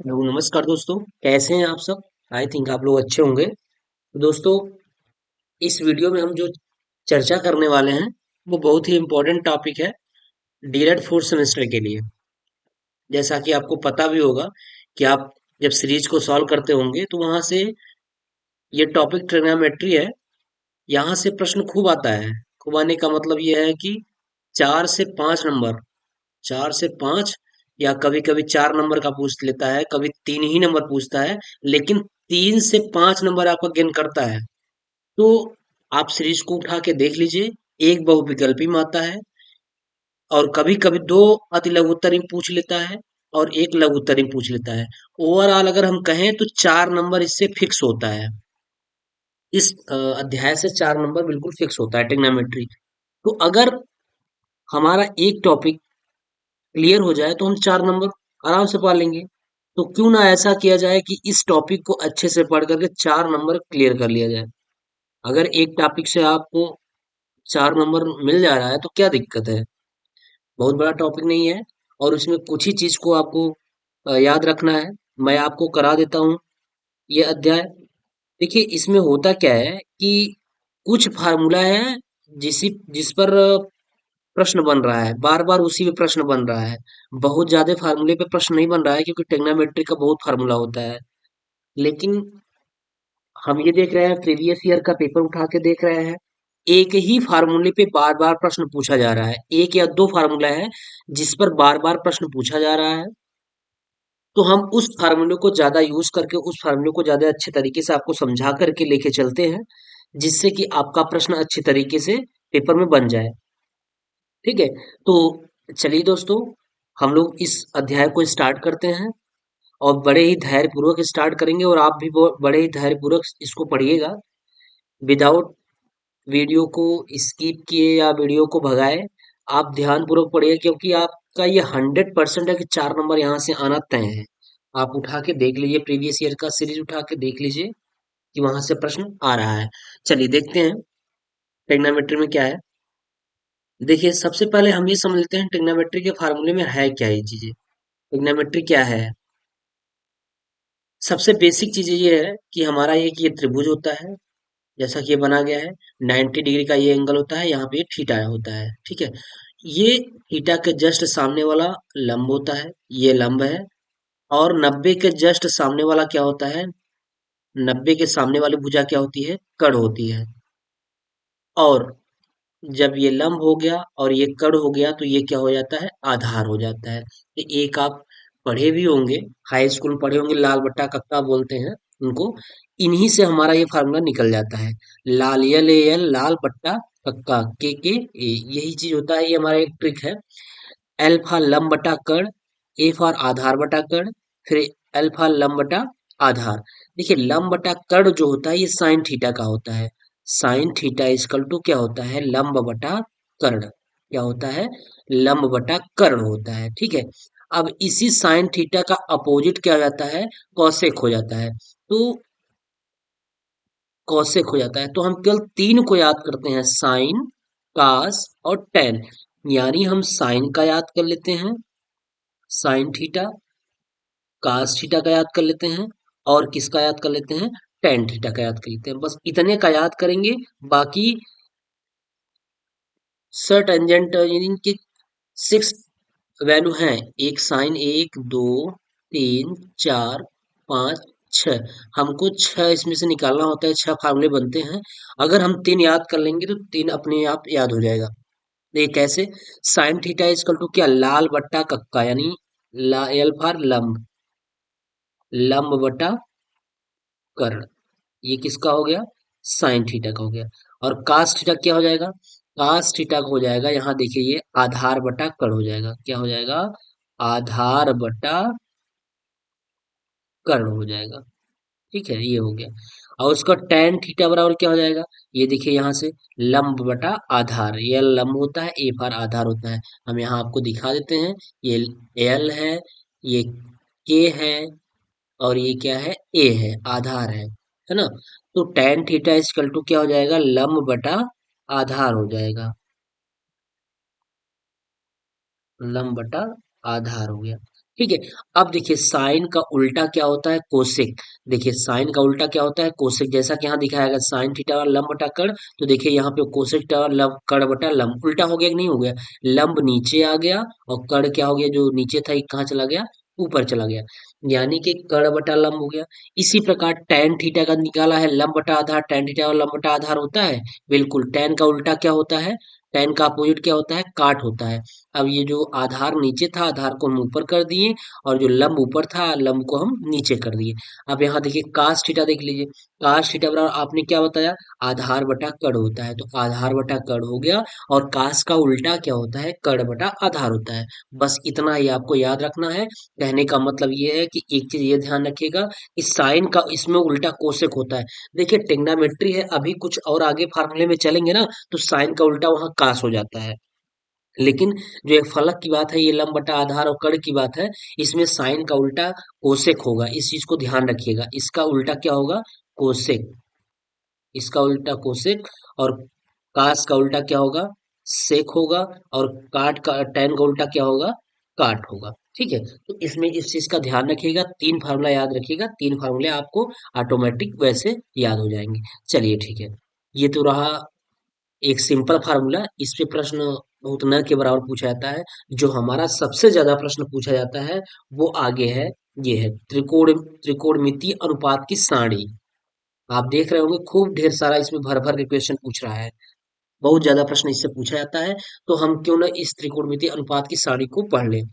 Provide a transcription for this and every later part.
Hello नमस्कार दोस्तों। कैसे हैं आप सब? आई थिंक आप लोग अच्छे होंगे। तो दोस्तों, इस वीडियो में हम जो चर्चा करने वाले हैं वो बहुत ही इम्पोर्टेंट टॉपिक है डीएलएड फोर्थ सेमेस्टर के लिए। जैसा कि आपको पता भी होगा कि आप जब सीरीज को सॉल्व करते होंगे तो वहां से ये टॉपिक ट्रिग्नोमेट्री है। यहाँ से प्रश्न खूब आता है। खूब आने का मतलब ये है कि 4 से 5 नंबर, 4 से 5 या कभी कभी 4 नंबर का पूछ लेता है, कभी 3 ही नंबर पूछता है, लेकिन 3 से 5 नंबर आपका गेन करता है। तो आप सीरीज को उठा के देख लीजिए। एक बहुविकल्पी में आता है और कभी कभी दो अति लघुत्तरी पूछ लेता है और एक लघुत्तरी पूछ लेता है। ओवरऑल अगर हम कहें तो 4 नंबर इससे फिक्स होता है। इस अध्याय से 4 नंबर बिल्कुल फिक्स होता है ट्रिग्नोमेट्री। तो अगर हमारा एक टॉपिक क्लियर हो जाए तो हम 4 नंबर आराम से पा लेंगे। तो क्यों ना ऐसा किया जाए कि इस टॉपिक को अच्छे से पढ़ करके 4 नंबर क्लियर कर लिया जाए। अगर एक टॉपिक से आपको 4 नंबर मिल जा रहा है तो क्या दिक्कत है? बहुत बड़ा टॉपिक नहीं है और उसमें कुछ ही चीज को आपको याद रखना है। मैं आपको करा देता हूँ ये अध्याय। देखिए इसमें होता क्या है कि कुछ फार्मूला है जिस पर प्रश्न बन रहा है, बार बार उसी पे प्रश्न बन रहा है। बहुत ज्यादा फार्मूले पे प्रश्न नहीं बन रहा है क्योंकि ट्रिग्नोमेट्री का बहुत फार्मूला होता है। लेकिन हम ये देख रहे हैं, प्रीवियस ईयर का पेपर उठा के देख रहे हैं, एक ही फार्मूले पे बार बार प्रश्न पूछा जा रहा है। एक या दो फार्मूला है जिस पर बार बार प्रश्न पूछा जा रहा है। तो हम उस फार्मूले को ज्यादा यूज करके, उस फार्मूले को ज्यादा अच्छे तरीके से आपको समझा करके लेके चलते हैं, जिससे कि आपका प्रश्न अच्छे तरीके से पेपर में बन जाए। ठीक है। तो चलिए दोस्तों, हम लोग इस अध्याय को स्टार्ट करते हैं और बड़े ही धैर्य पूर्वक स्टार्ट करेंगे और आप भी बड़े ही धैर्य पूर्वक इसको पढ़िएगा, विदाउट वीडियो को स्किप किए या वीडियो को भगाए। आप ध्यान पूर्वक पढ़िए क्योंकि आपका ये 100% है कि 4 नंबर यहाँ से आना तय है। आप उठा के देख लीजिए, प्रीवियस ईयर का सीरीज उठा के देख लीजिए कि वहां से प्रश्न आ रहा है। चलिए देखते हैं ट्रिग्नोमेट्री में क्या है। देखिए सबसे पहले हम ये समझ लेते हैं ट्रिग्नोमेट्री के फार्मूले में है क्या ये चीजें। ट्रिग्नोमेट्री क्या है? सबसे बेसिक चीज ये है कि हमारा एक ये त्रिभुज होता है, जैसा कि ये बना गया है। 90 डिग्री का ये एंगल होता है, यहाँ पे ये थीटा होता है। ठीक है। ये थीटा के जस्ट सामने वाला लंब होता है, ये लंब है। और 90 के जस्ट सामने वाला क्या होता है? 90 के सामने वाली भुजा क्या होती है? कड़ होती है। और जब ये लंब हो गया और ये कड़ हो गया तो ये क्या हो जाता है? आधार हो जाता है। तो एक आप पढ़े भी होंगे, हाई स्कूल में पढ़े होंगे, लाल बट्टा कक्का बोलते हैं उनको। इन्हीं से हमारा ये फार्मूला निकल जाता है। लाल यल ए यल लाल बट्टा कक्का के ए, यही चीज होता है। ये हमारा एक ट्रिक है। एल्फा लंब बटा कड़, ए फॉर आधार बटा कड़, फिर एल्फा लंब बटा आधार। देखिए लंब बटा कड़ जो होता है ये साइन थीटा का होता है। साइन थीटा इजकल टू क्या होता है? लंब बटा कर्ण। क्या होता है? लंब बटा कर्ण होता है। ठीक है। अब इसी साइन थीटा का अपोजिट क्या हो जाता है? कौसेक हो जाता है। तो कौसेक हो जाता है तो हम केवल तीन को याद करते हैं, साइन, कास और टेन। यानी हम साइन का याद कर लेते हैं, साइन थीटा, कास थीटा का याद कर लेते हैं और किसका याद कर लेते हैं? टेन थीटा का याद कर लेते हैं। बस इतने का याद करेंगे। बाकी सर टेंजेंट इनके 6 वैल्यू हैं। एक साइन, एक, दो, तीन, चार, पाँच, छह। हमको छह इसमें से निकालना होता है, छह फार्मूले बनते हैं। अगर हम तीन याद कर लेंगे तो तीन अपने आप याद हो जाएगा। ये कैसे? साइन थीटा इजकल टू क्या? लाल बट्टा कक्का, यानी एल फॉर लंब, लंब बटा कर्ण। ये किसका हो गया? साइन थीटा का हो गया। और कास थीटा क्या हो जाएगा? कास थीटा का हो जाएगा, यहाँ देखिए ये आधार बटा कर्ण हो जाएगा। क्या हो जाएगा? आधार बटा कर्ण हो जाएगा। ठीक है, ये हो गया। और उसका tan थीटा बराबर क्या हो जाएगा? ये देखिए यहाँ से लंब बटा आधार, ये लंब होता है, ए पर आधार होता है। हम यहाँ आपको दिखा देते हैं। ये एल है, ये के है और ये क्या है? ए है, आधार है ना? तो tan थीटा इजकल टू क्या हो जाएगा? लंब बटा आधार हो जाएगा। लंब बटा आधार हो गया। ठीक है। अब देखिए साइन का उल्टा क्या होता है, कोसेक। देखिए साइन का उल्टा क्या होता है, कोसेक। जैसा कि यहाँ दिखाया गया साइन थीटा लंब बटा कड़, तो देखिए यहाँ पे कोसेक थीटा लंब कड़ बटा लंब उल्टा हो गया कि नहीं हो गया। लंब नीचे आ गया और कड़ क्या हो गया, जो नीचे था ये कहाँ चला गया, ऊपर चला गया। यानी कि कड़ बटा लंब हो गया। इसी प्रकार tan थीटा का निकाला है, लंब बटा आधार। tan थीटा और लंब बटा आधार होता है, बिल्कुल। tan का उल्टा क्या होता है, tan का अपोजिट क्या होता है, काट होता है। अब ये जो आधार नीचे था, आधार को हम ऊपर कर दिए, और जो लंब ऊपर था, लंब को हम नीचे कर दिए। अब यहाँ देखिए कास थीटा देख लीजिए। कास थीटा बराबर आपने क्या बताया, आधार बटा कड़ होता है, तो आधार बटा कड़ हो गया। और कास का उल्टा क्या होता है, कड़ बटा आधार होता है। बस इतना ही आपको याद रखना है। कहने का मतलब ये है कि एक चीज ये ध्यान रखिएगा कि साइन का इसमें उल्टा कोसेक होता है। देखिए टेग्नामेट्री है, अभी कुछ और आगे फार्मूले में चलेंगे ना, तो साइन का उल्टा वहां कास हो जाता है। लेकिन जो एक फलक की बात है, ये लंब बटा आधार और कड़ की बात है, इसमें साइन का उल्टा कोसेक होगा। इस चीज को ध्यान रखिएगा, इसका उल्टा क्या होगा, कोसेक। इसका उल्टा कोसेक। और कास का उल्टा क्या होगा, सेक होगा। और काट का टैन का उल्टा क्या होगा, काट होगा। ठीक है, तो इसमें इस चीज का ध्यान रखिएगा। तीन फार्मूला याद रखिएगा, तीन फार्मूले आपको ऑटोमेटिक वैसे याद हो जाएंगे। चलिए ठीक है, ये तो रहा एक सिंपल फार्मूला। इस पे प्रश्न बहुत न के बराबर पूछा जाता है। जो हमारा सबसे ज्यादा प्रश्न पूछा जाता है वो आगे है, ये है त्रिकोणमितीय अनुपात की सारणी। आप देख रहे होंगे खूब ढेर सारा इसमें भर भर के क्वेश्चन पूछ रहा है, बहुत ज्यादा प्रश्न इससे पूछा जाता है। तो हम क्यों ना इस त्रिकोणमितीय अनुपात की सारणी को पढ़ लें।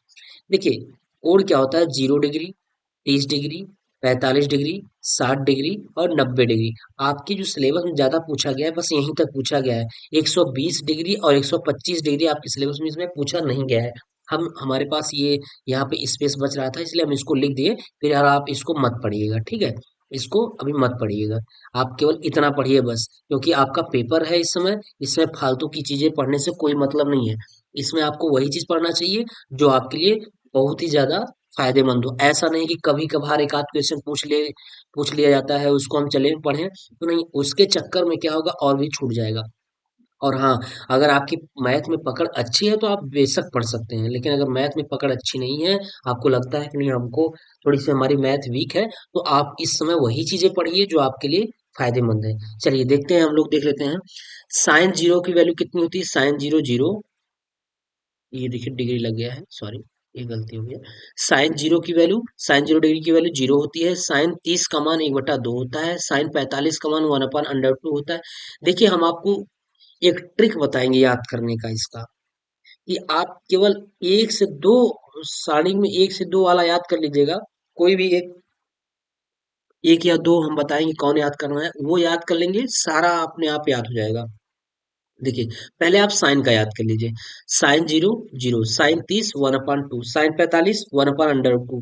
देखिए कोण क्या होता है, 0 डिग्री, 30 डिग्री, 45 डिग्री, 60 डिग्री और 90 डिग्री। आपके जो सिलेबस में ज्यादा पूछा गया है बस यहीं तक पूछा गया है। 120 डिग्री और 125 डिग्री आपके सिलेबस में इसमें पूछा नहीं गया है। हम हमारे पास ये यहाँ पे स्पेस बच रहा था, इसलिए हम इसको लिख दिए। फिर यार आप इसको मत पढ़िएगा, ठीक है, इसको अभी मत पढ़िएगा। आप केवल इतना पढ़िए बस, क्योंकि आपका पेपर है इस समय। इसमें फालतू की चीजें पढ़ने से कोई मतलब नहीं है। इसमें आपको वही चीज पढ़ना चाहिए जो आपके लिए बहुत ही ज्यादा फायदेमंद हो। ऐसा नहीं कि कभी कभार एक आध क्वेश्चन पूछ लिया जाता है, उसको हम चले पढ़ें, तो नहीं, उसके चक्कर में क्या होगा और भी छूट जाएगा। और हाँ, अगर आपकी मैथ में पकड़ अच्छी है तो आप बेशक पढ़ सकते हैं। लेकिन अगर मैथ में पकड़ अच्छी नहीं है, आपको लगता है कि नहीं हमको थोड़ी सी हमारी मैथ वीक है, तो आप इस समय वही चीजें पढ़िए जो आपके लिए फायदेमंद है। चलिए देखते हैं, हम लोग देख लेते हैं। साइन जीरो की वैल्यू कितनी होती है, साइन जीरो जीरो, ये देखिए डिग्री लग गया है, सॉरी, ये गलती हो गया। साइन जीरो डिग्री की वैल्यू जीरो होती है। साइन 30 का मान 1/2 होता है। साइन 45 का मान 1/√2 होता है। देखिए हम आपको एक ट्रिक बताएंगे याद करने का इसका, कि आप केवल एक से दो, सारणी में एक से दो वाला याद कर लीजिएगा। कोई भी एक, एक या दो हम बताएंगे कौन याद करना है, वो याद कर लेंगे, सारा अपने आप याद हो जाएगा। देखिए पहले आप साइन का याद कर लीजिए। Sine zero zero, sine 30 1/2, sine 45 1/√2,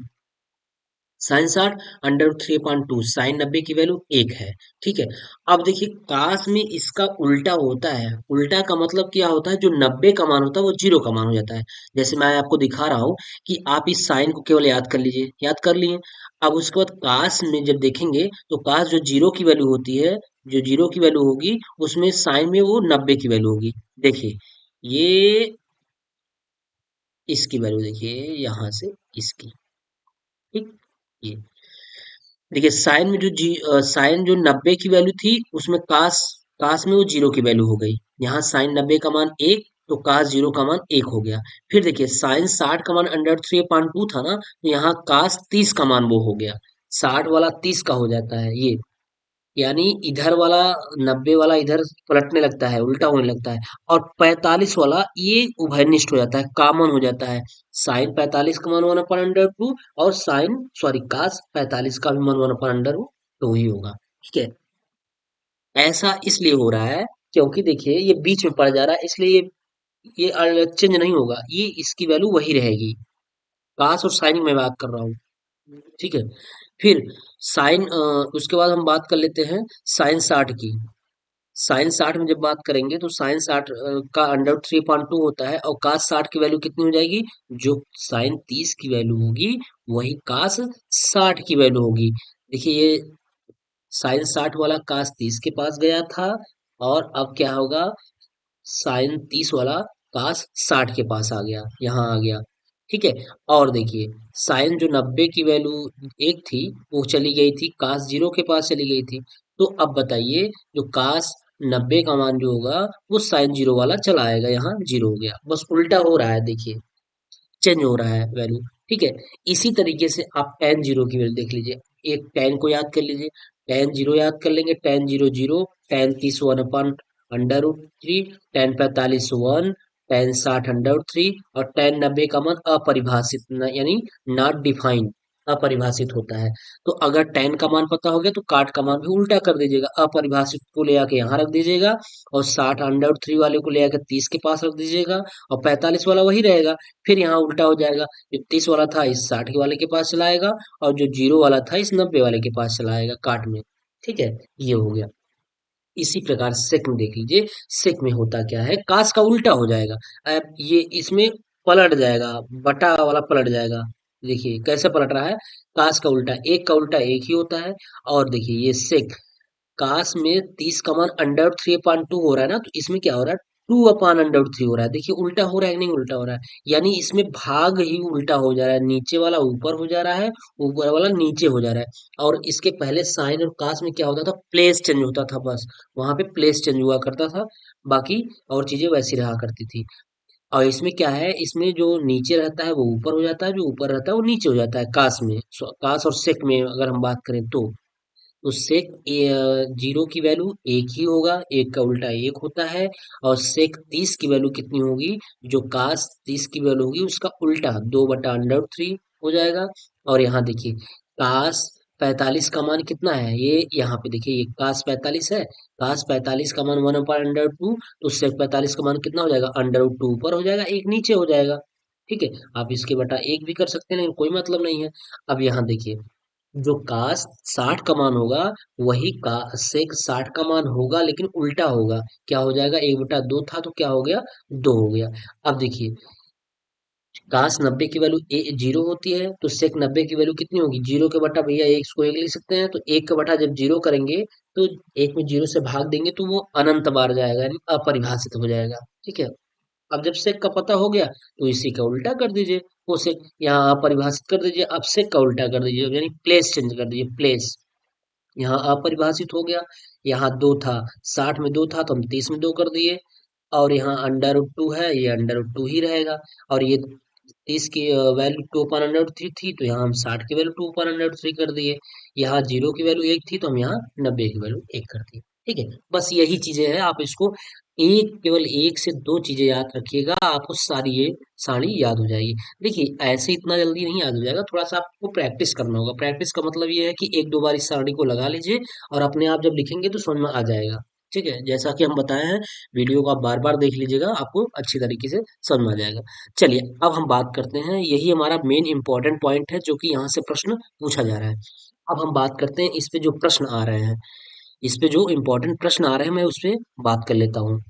sine 60 √3/2, sine 90 की वैल्यू एक है। ठीक है। अब देखिए काश में इसका उल्टा होता है। उल्टा का मतलब क्या होता है, जो 90 का मान होता है वो जीरो का मान हो जाता है। जैसे मैं आपको दिखा रहा हूँ कि आप इस साइन को केवल याद कर लीजिए, याद कर लिए। अब उसके बाद काश में जब देखेंगे तो काश जो जीरो की वैल्यू होती है, जो जीरो की वैल्यू होगी उसमें साइन में वो 90 की वैल्यू होगी। देखिए ये इसकी वैल्यू देखिए यहाँ से इसकी, ठीक, ये देखिए साइन में साइन जो 90 की वैल्यू थी उसमें कास, कास में वो जीरो की वैल्यू हो गई। यहाँ साइन 90 का मान एक, तो कास जीरो का मान एक हो गया। फिर देखिए साइन 60 का मान 3/2 था ना, तो यहाँ कास 30 का मान वो हो गया। 60 वाला 30 का हो जाता है ये, यानी इधर वाला 90 वाला इधर पलटने लगता है, उल्टा होने लगता है। और 45 वाला ये उभयनिष्ठ हो जाता है, कॉमन हो जाता है। साइन 45 का मान 1/√2 और साइन सॉरी कास 45 का भी मान 1/√2 ही होगा। ठीक है, ऐसा इसलिए हो रहा है क्योंकि देखिए ये बीच में पड़ जा रहा है, इसलिए ये चेंज नहीं होगा, ये इसकी वैल्यू वही रहेगी। कास और साइन में बात कर रहा हूँ। ठीक है। फिर साइन उसके बाद हम बात कर लेते हैं साइन 60 की। साइन 60 में जब बात करेंगे तो साइन 60 का √3/2 होता है, और कास 60 की वैल्यू कितनी हो जाएगी, जो साइन 30 की वैल्यू होगी वही कास 60 की वैल्यू होगी। देखिए ये साइन 60 वाला कास 30 के पास गया था, और अब क्या होगा, साइन 30 वाला कास 60 के पास आ गया, यहाँ आ गया। ठीक है। और देखिए साइन जो 90 की वैल्यू एक थी वो चली गई थी काश जीरो के पास चली गई थी। तो अब बताइए जो काश 90 का मान जो होगा वो साइन जीरो वाला चला आएगा, यहाँ जीरो हो गया, बस उल्टा हो रहा है देखिए, चेंज हो रहा है वैल्यू। ठीक है। इसी तरीके से आप टेन जीरो की वैल्यू देख लीजिए, एक टेन को याद कर लीजिए, टेन जीरो याद कर लेंगे, tan zero zero, tan 30 one upon under root three, tan 45 one, tan 60 under root three, और टेन 90 का मान अपरिभाषित यानी नॉट डिफाइंड, अपरिभाषित होता है। तो अगर टेन का मान पता हो गया तो काट का मान भी उल्टा कर दीजिएगा, अपरिभाषित को ले आके यहाँ रख दीजिएगा, और 60 अंडर रूट थ्री वाले को ले आके 30 के पास रख दीजिएगा, और 45 वाला वही रहेगा। फिर यहाँ उल्टा हो जाएगा, जो 30 वाला था इस 60 वाले के पास चलाएगा, और जो जीरो वाला था इस 90 वाले के पास चलाएगा काट में। ठीक है, ये हो गया। इसी प्रकार सेक में देख लीजिए, सेक में होता क्या है, काश का उल्टा हो जाएगा। अब ये इसमें पलट जाएगा, बटा वाला पलट जाएगा। देखिए कैसे पलट रहा है, काश का उल्टा, एक का उल्टा एक ही होता है। और देखिए ये सेक, काश में 30 का मान अंडर थ्री अपान टू हो रहा है ना, तो इसमें क्या हो रहा है, टू अपान अंडर थ्री हो रहा है। देखिए उल्टा हो रहा है कि नहीं उल्टा हो रहा है, यानी इसमें भाग ही उल्टा हो जा रहा है, नीचे वाला ऊपर हो जा रहा है, ऊपर वाला नीचे हो जा रहा है। और इसके पहले साइन और काश में क्या होता था, प्लेस चेंज होता था, बस वहां पे प्लेस चेंज हुआ करता था, बाकी और चीजें वैसी रहा करती थी। और इसमें क्या है, इसमें जो नीचे रहता है वो ऊपर हो जाता है, जो ऊपर रहता है वो नीचे हो जाता है, काश में। काश और सेक में अगर हम बात करें तो सेक जीरो की वैल्यू एक ही होगा, एक का उल्टा एक होता है। और सेक 30 की वैल्यू कितनी होगी, जो काश 30 की वैल्यू होगी उसका उल्टा दो बटा अंडर थ्री हो जाएगा। और यहाँ देखिए काश 45 का मान कितना है, ये यहाँ पे देखिए ये काश 45 है, काश 45 का मान वन अपर अंडर टू, तो सेक 45 का मान कितना हो जाएगा, अंडर टू ऊपर हो जाएगा, एक नीचे हो जाएगा। ठीक है, आप इसके बटा एक भी कर सकते हैं, लेकिन कोई मतलब नहीं है। अब यहाँ देखिए जो काश 60 का मान होगा वही का सेक 60 का मान होगा, लेकिन उल्टा होगा, क्या हो जाएगा, एक बटा दो था तो क्या हो गया, दो हो गया। अब देखिए काश 90 की वैल्यू जीरो होती है तो सेक 90 की वैल्यू कितनी होगी, जीरो के बटा भैया एक को एक लिख सकते हैं, तो एक का बटा जब जीरो करेंगे तो एक में जीरो से भाग देंगे तो वो अनंत बार जाएगा, यानी अपरिभाषित हो जाएगा। ठीक है। अब जब सेक का पता हो गया तो इसी का उल्टा कर दीजिए, वो सेक यहाँ अपरिभाषित कर दीजिए, अब सेक का उल्टा कर दीजिए, यानी प्लेस चेंज कर दीजिए, प्लेस यहाँ अपरिभाषित हो गया। यहाँ दो था, 60 में दो था तो हम 30 में दो कर दिए, और यहाँ अंडर रूट टू है, ये अंडर रूट टू ही रहेगा। और ये 30 की value two upon under root three थी, तो यहाँ हम 60 की value two upon under root three कर दिए। यहाँ जीरो की वैल्यू एक थी तो हम यहाँ 90 की वैल्यू एक कर दिए। ठीक है, बस यही चीजें हैं, आप इसको एक, केवल एक से दो चीजें याद रखिएगा, आपको सारी ये सारी याद हो जाएगी। देखिए ऐसे इतना जल्दी नहीं याद हो जाएगा, थोड़ा सा आपको प्रैक्टिस करना होगा। प्रैक्टिस का मतलब ये है कि एक दो बार इस सारणी को लगा लीजिए, और अपने आप जब लिखेंगे तो समझ में आ जाएगा। ठीक है, जैसा कि हम बताए हैं, वीडियो को आप बार बार देख लीजिएगा, आपको अच्छी तरीके से समझ में आ जाएगा। चलिए अब हम बात करते हैं, यही हमारा मेन इंपॉर्टेंट पॉइंट है जो कि यहाँ से प्रश्न पूछा जा रहा है। अब हम बात करते हैं इस पे जो प्रश्न आ रहे हैं, इस पे जो इंपॉर्टेंट प्रश्न आ रहे हैं मैं उस पे बात कर लेता हूँ।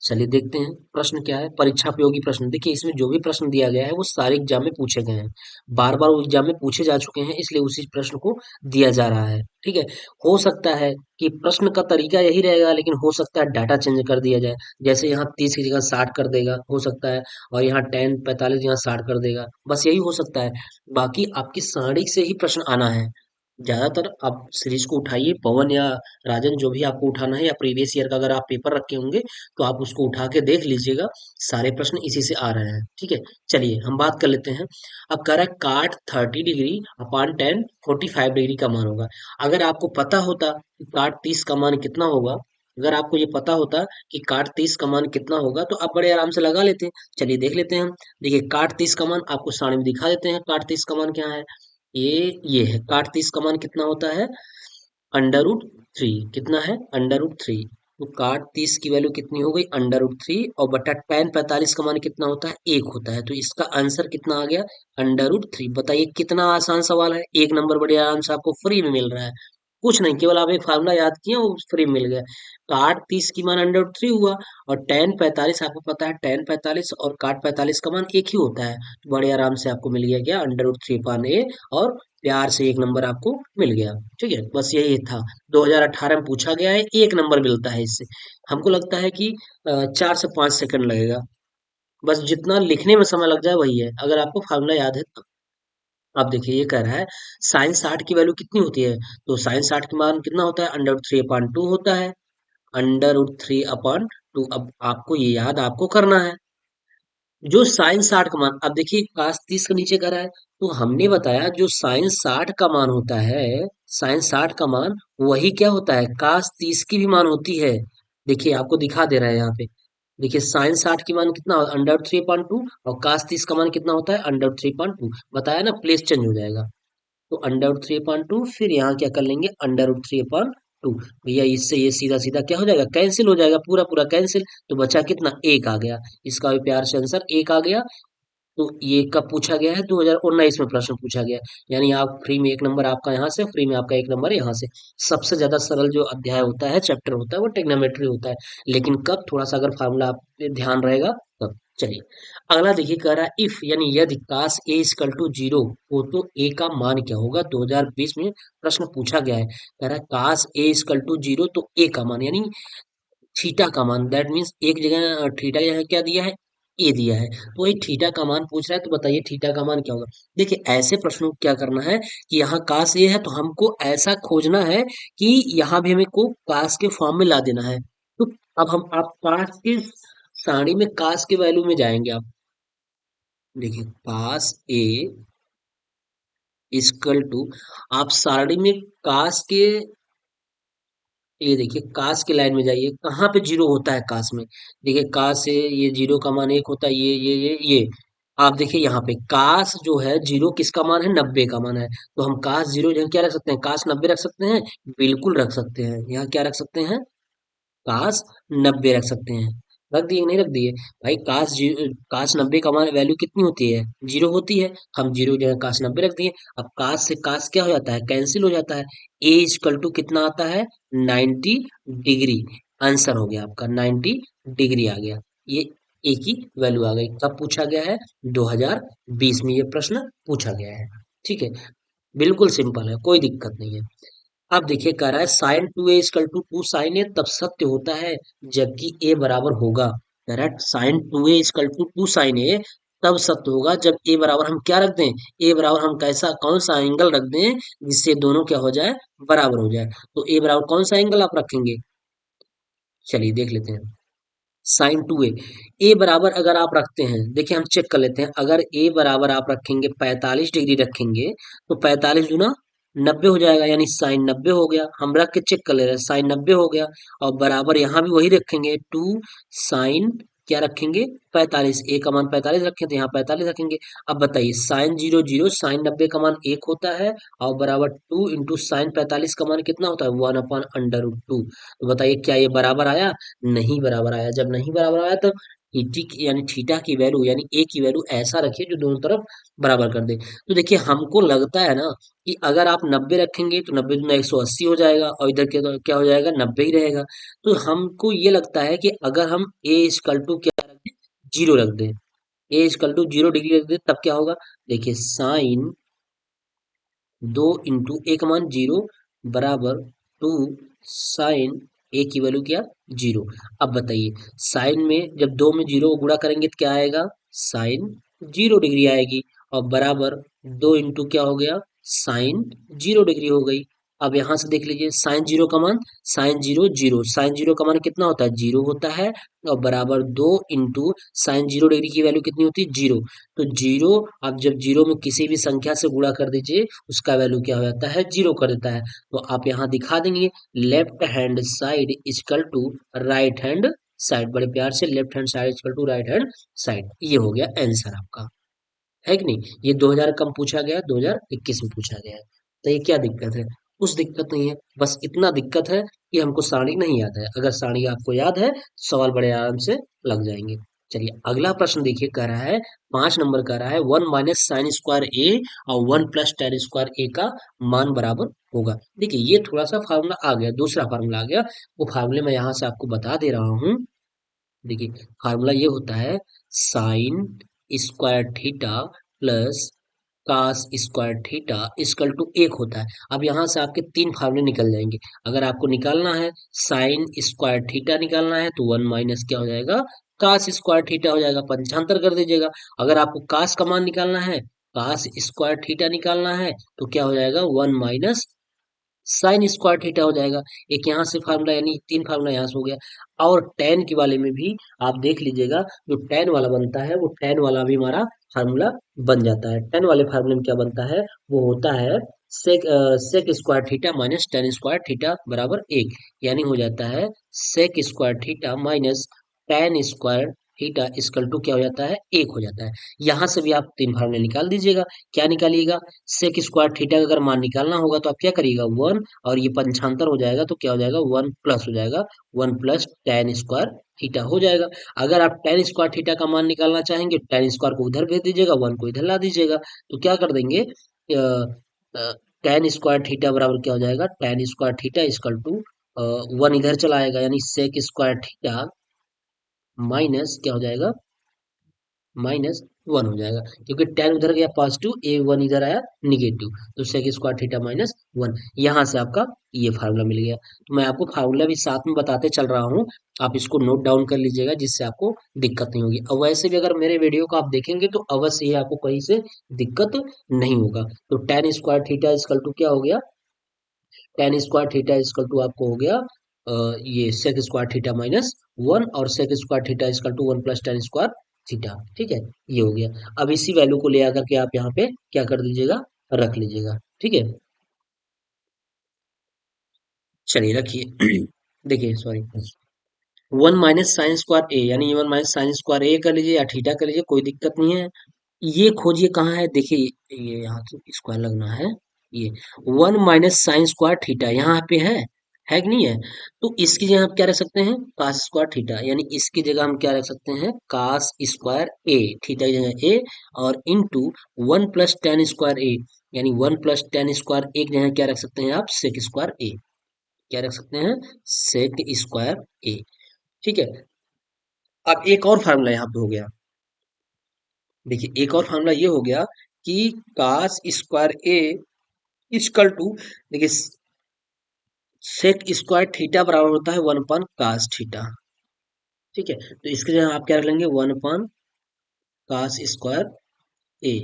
चलिए देखते हैं प्रश्न क्या है, परीक्षा उपयोगी प्रश्न। देखिए इसमें जो भी प्रश्न दिया गया है वो सारे एग्जाम में पूछे गए हैं, बार बार वो एग्जाम में पूछे जा चुके हैं, इसलिए उसी प्रश्न को दिया जा रहा है। ठीक है, हो सकता है कि प्रश्न का तरीका यही रहेगा, लेकिन हो सकता है डाटा चेंज कर दिया जाए, जैसे यहाँ 30 की जगह 60 कर देगा, हो सकता है, और यहाँ 10 45 यहाँ 60 कर देगा, बस यही हो सकता है। बाकी आपकी सारणी से ही प्रश्न आना है। ज्यादातर आप सीरीज को उठाइए, पवन या राजन जो भी आपको उठाना है, या प्रीवियस ईयर का अगर आप पेपर रखे होंगे तो आप उसको उठा के देख लीजिएगा, सारे प्रश्न इसी से आ रहे हैं। ठीक है, चलिए हम बात कर लेते हैं। अब कह रहा है काट 30 डिग्री अपान टेन 45 डिग्री का मान होगा। अगर आपको पता होता कि काट 30 का मान कितना होगा, अगर आपको ये पता होता कि काट 30 का मान कितना होगा तो आप बड़े आराम से लगा लेते। चलिए देख लेते हैं हम। देखिए काट 30 का मान आपको सारणी में दिखा देते हैं, काट 30 का मान क्या है, ये है काट 30 का मान कितना होता है, अंडर रूट थ्री। कितना है, अंडर रूट थ्री। तो काट 30 की वैल्यू कितनी हो गई, अंडर रूट थ्री, और बटा टेन 45 का मान कितना होता है, एक होता है, तो इसका आंसर कितना आ गया, अंडर रूट थ्री। बताइए कितना आसान सवाल है, एक नंबर बड़े आराम से आपको फ्री में मिल रहा है, कुछ नहीं, केवल आप एक फार्मूला याद किए वो फ्री में मिल गया। काट 30 की मान अंडर रूट थ्री हुआ, और टेन 45 आपको पता है, टेन 45 और काट 45 का मान एक ही होता है, तो बड़े आराम से आपको मिल गया क्या, अंडर रूट थ्री पान ए, और प्यार से एक नंबर आपको मिल गया। ठीक है, बस यही था, 2018 में पूछा गया है, एक नंबर मिलता है इससे। हमको लगता है कि 4 से 5 सेकंड लगेगा, बस जितना लिखने में समय लग जाए वही है, अगर आपको फार्मूला याद है तो। अब देखिए ये कह रहा है साइन 60 की वैल्यू कितनी होती है, तो साइन 60 की मान कितना होता है, अंडर रूट 3/2 होता है। अंडर रूट 3/2, अब आपको ये याद आपको करना है। जो साइन 60 का मान, अब देखिए काश 30 के नीचे करा है, तो हमने बताया जो साइन 60 का मान होता है, साइन 60 का मान वही क्या होता है, काश 30 की भी मान होती है। देखिए आपको दिखा दे रहा है यहाँ पे। देखिए साइन 60 की मान कितना, अंडर 3/2, और काश 30 का मान कितना होता है, अंडर 3/2। बताया ना, प्लेस चेंज हो जाएगा। तो अंडर रूट 3/2, फिर यहाँ क्या कर लेंगे, अंडर रूट 3/2। भैया इससे ये सीधा सीधा क्या हो जाएगा, कैंसिल हो जाएगा, पूरा पूरा कैंसिल। तो बचा कितना, एक आ गया। इसका भी प्यार से आंसर एक आ गया। तो ये कब पूछा गया है, 2019 में प्रश्न पूछा गया है। यानी आप फ्री में एक नंबर आपका यहाँ से, फ्री में आपका एक नंबर यहाँ से। सबसे ज्यादा सरल जो अध्याय होता है, चैप्टर होता है, वो ट्रिग्नोमेट्री होता है। लेकिन कब, थोड़ा सा अगर फार्मूला आप पे ध्यान रहेगा तब। चलिए अगला देखिए, कह रहा है इफ, यानी यदि काश ए इक्वल टू जीरो हो तो ए का मान क्या होगा। 2020 में प्रश्न पूछा गया है। कह रहा है काश ए इक्वल टू जीरो तो ए का मान, यानी थीटा का मान, दैट मीन्स एक जगह थीटा यहाँ क्या दिया है, ए दिया है। तो वही थीटा का मान पूछ रहा है, तो बताइए थीटा का मान क्या होगा। देखिए ऐसे प्रश्नों को क्या करना है कि यहाँ काश ए है तो हमको ऐसा खोजना है कि यहाँ भी हमें को काश के फॉर्म में ला देना है। तो अब हम आप काश के सारणी में काश के वैल्यू में जाएंगे आप। देखिए काश ए इक्वल टू, आप सारणी में काश के, ये देखिए काश के लाइन में जाइए, कहाँ पे जीरो होता है काश में। देखिए काश से ये जीरो का मान एक होता है, ये आप देखिए यहाँ पे काश जो है जीरो किसका मान है, 90 का मान है। तो हम काश जीरो यहाँ क्या रख सकते हैं, काश 90 रख सकते हैं, बिल्कुल रख सकते हैं। यहाँ क्या रख सकते हैं, काश 90 रख सकते हैं। रख दिए कि नहीं रख दिए भाई, काश 90 का मान वैल्यू कितनी होती है, जीरो होती है। हम जीरो जो है काश 90 रख दिए। अब काश से काश क्या हो जाता है, कैंसिल हो जाता है। ए इक्वल टू कितना आता है, 90 डिग्री। आंसर हो गया आपका 90 डिग्री आ गया। ये ए की वैल्यू आ गई। कब पूछा गया है, 2020 में ये प्रश्न पूछा गया है। ठीक है, बिल्कुल सिंपल है, कोई दिक्कत नहीं है। अब देखिए कह रहा है sine 2a equal to 2 sin a तब सत्य होता है जबकि a बराबर होगा। कह रहा है sine 2a equal to 2 sin a तब सत्य होगा जब a बराबर हम क्या रख दें, a बराबर हम कैसा कौन सा एंगल रख दें जिससे दोनों क्या हो जाए, बराबर हो जाए। तो a बराबर कौन सा एंगल आप रखेंगे, चलिए देख लेते हैं। साइन 2a, ए बराबर अगर आप रखते हैं, देखिए हम चेक कर लेते हैं। अगर ए बराबर आप रखेंगे 45 डिग्री रखेंगे, तो 45 × 90 हो जाएगा, यानी साइन 90 हो गया। हम रख के चेक कर ले रहे हैं, साइन 90 हो गया। और बराबर यहाँ भी वही रखेंगे, 2 sin, क्या रखेंगे, 45। ए का मान 45 रखें तो यहाँ 45 रखेंगे। अब बताइए साइन 0 0, साइन 90 का मान 1 होता है, और बराबर 2 × साइन 45 का मान कितना होता है, 1/√2। तो बताइए क्या ये बराबर आया, नहीं बराबर आया। जब नहीं बराबर आया तब यानी थीटा की वैल्यू, यानी ए की वैल्यू ऐसा रखिए जो दोनों तरफ बराबर कर दे। तो देखिए हमको लगता है ना कि अगर आप 90 रखेंगे तो 90 दूना 180 हो जाएगा, और इधर के तो क्या हो जाएगा, 90 ही रहेगा। तो हमको ये लगता है कि अगर हम ए इक्वल टू क्या रख दें, जीरो रख दें, ए इक्वल टू 0 डिग्री रख दें, तब क्या होगा। देखिए साइन 2 × एक मान जीरो बराबर 2 sin ए की वैल्यू क्या, जीरो। अब बताइए साइन में जब दो में जीरो को गुणा करेंगे तो क्या आएगा, साइन 0 डिग्री आएगी। और बराबर 2 × क्या हो गया, साइन 0 डिग्री हो गई। अब यहाँ से देख लीजिए साइन जीरो का मान, sign zero zero, sine zero का मान कितना होता है, जीरो होता है। और बराबर 2 × साइन 0 डिग्री की वैल्यू कितनी होती है, जीरो। तो जीरो, आप जब जीरो में किसी भी संख्या से गुणा कर दीजिए, उसका वैल्यू क्या हो जाता है, जीरो कर देता है। तो आप यहाँ दिखा देंगे left hand side equal to right hand side, बड़े प्यार से left hand side equal to right hand side. ये हो गया आंसर आपका, है कि नहीं। ये 2000 कम पूछा गया, 2021 में पूछा गया है। तो ये क्या दिक्कत है, कुछ दिक्कत नहीं है। बस इतना दिक्कत है कि हमको सारणी नहीं याद है। अगर सारणी आपको याद है, सवाल बड़े आराम से लग जाएंगे। चलिए अगला प्रश्न देखिए, कह रहा है 5 नंबर कह रहा है 1 - sin² A और 1 + tan² A का मान बराबर होगा। देखिए ये थोड़ा सा फार्मूला आ गया, दूसरा फार्मूला आ गया। वो फार्मूले मैं यहाँ से आपको बता दे रहा हूँ। देखिए फार्मूला ये होता है, sine square theta plus cos square theta equal to एक होता है। अब यहाँ से आपके तीन फार्मूले निकल जाएंगे। अगर आपको निकालना है साइन स्क्वायर थीटा निकालना है तो 1 - क्या हो जाएगा, कास स्क्वायर थीटा हो जाएगा, पंचांतर कर दीजिएगा। अगर आपको कास का मान निकालना है, कास स्क्वायर थीटा निकालना है, तो क्या हो जाएगा, 1 - साइन स्क्वायर थीटा हो जाएगा। एक यहाँ से फार्मूला, यानी तीन फार्मूला यहाँ से हो गया। और टेन के वाले में भी आप देख लीजिएगा, जो टेन वाला बनता है वो टेन वाला भी हमारा फार्मूला बन जाता है। टेन वाले फार्मूले में क्या बनता है, वो होता है sec square theta minus tan square theta बराबर एक, यानी हो जाता है sec square theta minus tan square theta equal to क्या हो जाता है, एक हो जाता है। यहाँ से भी आप तीन फार्मूले निकाल दीजिएगा। क्या निकालिएगा, सेक स्क्वायर थीटा का अगर मान निकालना होगा तो आप क्या करिएगा, वन, और ये पंचांतर हो जाएगा तो क्या हो जाएगा, वन प्लस हो जाएगा, one plus tan square theta हो जाएगा। अगर आप टेन स्क्वायर थीटा का मान निकालना चाहेंगे, टेन स्क्वायर को उधर भेज दीजिएगा, वन को इधर ला दीजिएगा, तो क्या कर देंगे, टेन स्क्वायर थीटा बराबर क्या हो जाएगा, tan square theta equal to one इधर चला आएगा, यानी सेक स्क्वायर थीटा माइनस क्या हो जाएगा, माइनस वन हो जाएगा, क्योंकि टेन उधर गया पॉजिटिव, ए वन इधर आया निगेटिव, तो sec square theta minus one. यहाँ से आपका ये फार्मूला मिल गया। तो मैं आपको फार्मूला भी साथ में बताते चल रहा हूँ, आप इसको नोट डाउन कर लीजिएगा, जिससे आपको दिक्कत नहीं होगी। और वैसे भी अगर मेरे वीडियो को आप देखेंगे तो अवश्य ही आपको कहीं से दिक्कत नहीं होगा। तो tan square theta equal to क्या हो गया, tan square theta equal to आपको हो गया ये sec square theta minus one, और sec square theta equal to one plus tan square theta. ठीक है, ये हो गया। अब इसी वैल्यू को ले आकर के आप यहाँ पे क्या कर दीजिएगा, रख लीजिएगा। ठीक है, चलिए रखिए। देखिए, sorry, one minus sine square A, यानी one minus sine square A कर लीजिए या थीटा कर लीजिए, कोई दिक्कत नहीं है। ये खोजिए कहाँ है, देखिए ये यहाँ तो स्क्वायर लगना है, ये one minus sine square theta यहाँ पे है कि नहीं है। तो इसकी जगह आप क्या रख सकते हैं, कास स्क्वायर थीटा, यानी इसकी जगह हम क्या रख सकते हैं, कास स्क्वायर ए, थीटा की जगह ए, और into one plus tan square A, यानी वन प्लस टेन स्क्वायर एक जगह क्या रख सकते हैं आप, सेक स्क्वायर ए, क्या रख सकते हैं, सेक स्क्वायर ए। ठीक है, अब एक और फार्मूला यहाँ पे हो गया। देखिए एक और फार्मूला ये हो गया कि cos square A equal to, देखिए सेक स्क्वायर थीटा बराबर होता है वन अपन कास थीटा। ठीक है, तो इसके जगह आप क्या रख लेंगे, वन अपन कास स्क्वायर ए।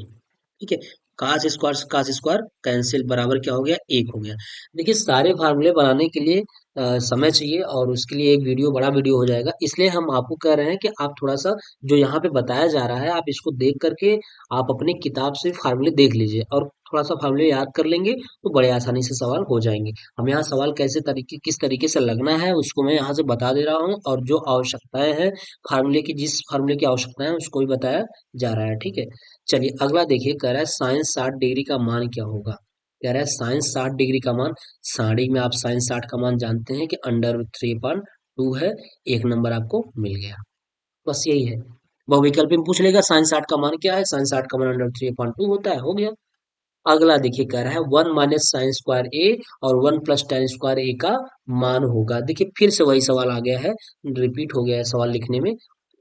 ठीक है, कास स्क्वायर कैंसिल, बराबर क्या हो गया, एक हो गया। देखिए सारे फार्मूले बनाने के लिए समय चाहिए, और उसके लिए एक वीडियो, बड़ा वीडियो हो जाएगा, इसलिए हम आपको कह रहे हैं कि आप थोड़ा सा जो यहाँ पे बताया जा रहा है, आप इसको देख करके आप अपनी किताब से फार्मूले देख लीजिए, और थोड़ा सा फार्मूले याद कर लेंगे तो बड़े आसानी से सवाल हो जाएंगे। हम यहाँ सवाल किस तरीके से लगना है उसको मैं यहाँ से बता दे रहा हूँ, और जो आवश्यकताएं हैं फार्मूले की, जिस फार्मूले की आवश्यकता है उसको भी बताया जा रहा है। ठीक है, चलिए अगला देखिए, कह रहा है साइन 60 डिग्री का मान क्या होगा। कह रहा है साइन 60 डिग्री का मान, साड़ी में आप साइन 60 का मान जानते हैं कि अंडर 3/2 है, एक नंबर आपको मिल गया। बस यही है, बहुविकल्पी में पूछ लेगा साइन 60 का मान क्या है, साइन 60 का मान अंडर 3/2 होता है, हो गया। अगला देखिए, कह रहा है वन माइनस साइन स्क्वायर ए और one plus tan square A का मान होगा। देखिए फिर से वही सवाल आ गया है, रिपीट हो गया है सवाल लिखने में।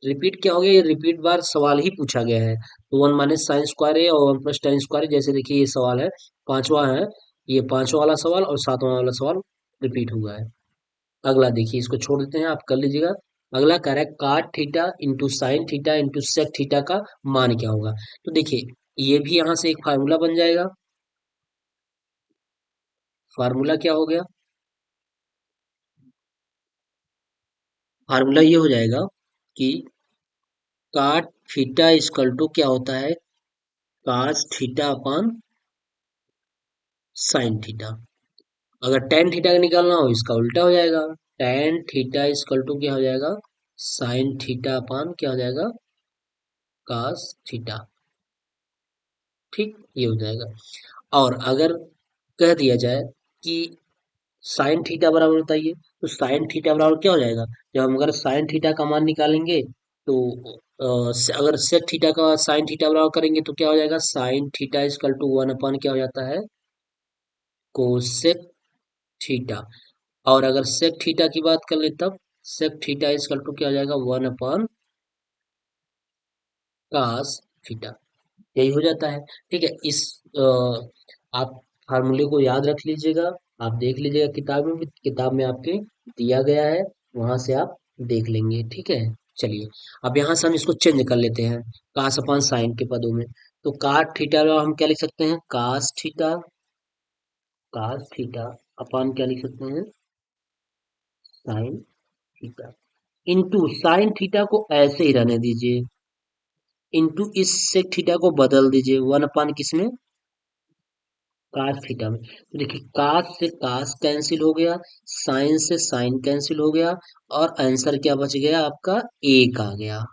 रिपीट क्या हो गया, ये रिपीट बार सवाल ही पूछा गया है। तो वन माइनस साइन स्क्वायर ए और वन प्लस टेन स्क्वायर, जैसे देखिए ये सवाल है, पांचवा है, ये पांचवा वाला सवाल और सातवां वाला सवाल रिपीट हुआ है। अगला देखिए, इसको छोड़ देते हैं, आप कर लीजिएगा। अगला कह रहा है cot theta into sine theta into sec theta का मान क्या होगा। तो देखिए ये भी यहाँ से एक फार्मूला बन जाएगा। फार्मूला क्या हो गया, फार्मूला ये हो जाएगा कि काट थीटा इक्वल टू क्या होता है, cos theta upon sine theta. अगर टेन थीटा का निकालना हो इसका उल्टा हो जाएगा, टेन थीटा इक्वल टू क्या हो जाएगा, साइन थीटा अपान क्या हो जाएगा, कास थीटा। ठीक, ये हो जाएगा। और अगर कह दिया जाए कि साइन थीटा बराबर बताइए, तो साइन थीटा बराबर क्या हो जाएगा, जब हम अगर साइन थीटा का मान निकालेंगे तो अगर सेक थीटा का साइन थीटा बराबर करेंगे तो क्या हो जाएगा, sine theta equal to one upon क्या हो जाता है, कोसेक थीटा। और अगर सेक थीटा की बात कर ले तब सेक थीटा इक्वल टू क्या हो जाएगा, वन अपन कास थीटा। यही हो जाता है। ठीक है, आप फार्मूले को याद रख लीजिएगा, आप देख लीजिएगा किताब में भी, किताब में आपके दिया गया है, वहां से आप देख लेंगे। ठीक है। चलिए, अब यहाँ से हम इसको चेंज कर लेते हैं कास अपान साइन के पदों में। तो काट थीटा का हम क्या लिख सकते हैं, कास थीटा अपान क्या लिख सकते हैं, sign theta, into sine theta को ऐसे ही रहने दीजिए, इंटू इस सेक थीटा को बदल दीजिए, वन अपान किसमें, कास थीटा में। तो देखिए कास से कास कैंसिल हो गया, साइन से साइन कैंसिल हो गया, और आंसर क्या बच गया आपका, एक आ गया।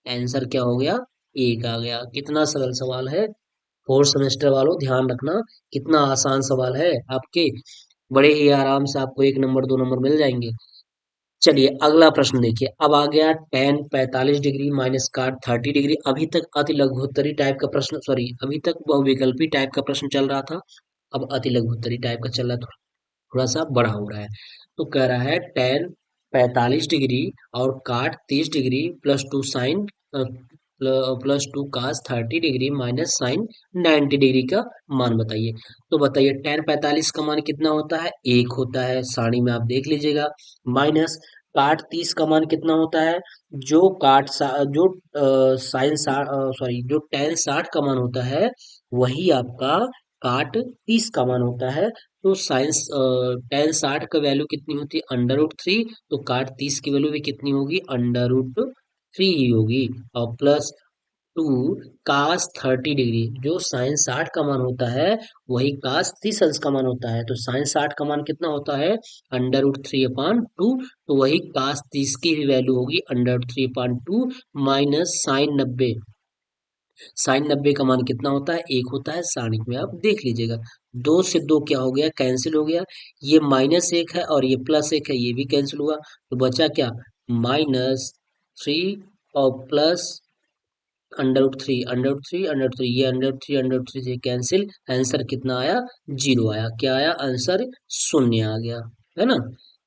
आंसर क्या हो गया, एक आ गया। कितना सरल सवाल है, फोर्थ सेमेस्टर वालों ध्यान रखना, कितना आसान सवाल है आपके, बड़े ही आराम से आपको 1 नंबर 2 नंबर मिल जाएंगे। चलिए अगला प्रश्न देखिए, अब आ गया टेन 45 डिग्री माइनस काट 30 डिग्री। अभी तक अति लघुत्तरी टाइप का प्रश्न, सॉरी अभी तक बहुविकल्पी टाइप का प्रश्न चल रहा था, अब अति लघुत्तरी टाइप का चल रहा है, थोड़ा सा बड़ा हो रहा है। तो कह रहा है टेन 45 डिग्री और cot 30 degree plus two sine plus two cos 30 degree minus sine 90 degree का मान बताइए। तो बताइए टेन 45 का मान कितना होता है, एक होता है, सारणी में आप देख लीजिएगा। माइनस काट 30 का मान कितना होता है, जो जो साइन सॉरी जो टेन 60 का मान होता है, वही आपका काट 30 का मान होता है। तो साइंस टेन 60 का वैल्यू कितनी होती है, √3। तो काट 30 की वैल्यू भी कितनी होगी, √3 ही होगी। और प्लस टू कास 30 डिग्री, जो साइन 60 का मान होता है वही कास 30 अंश का मान होता है। तो साइन 60 का मान कितना होता है, √3/2। तो वही कास 30 की भी वैल्यू होगी √3/2 माइनस साइन 90 का मान कितना होता है, एक होता है, सारणी में आप देख लीजिएगा। दो से दो क्या हो गया, कैंसिल हो गया। ये -1 है और ये +1 है, ये भी कैंसिल हुआ। तो बचा क्या, -3 और प्लस √3 ये √3 से कैंसिल, आंसर कितना आया, 0 आया। क्या आया आंसर, शून्य आ गया, है ना।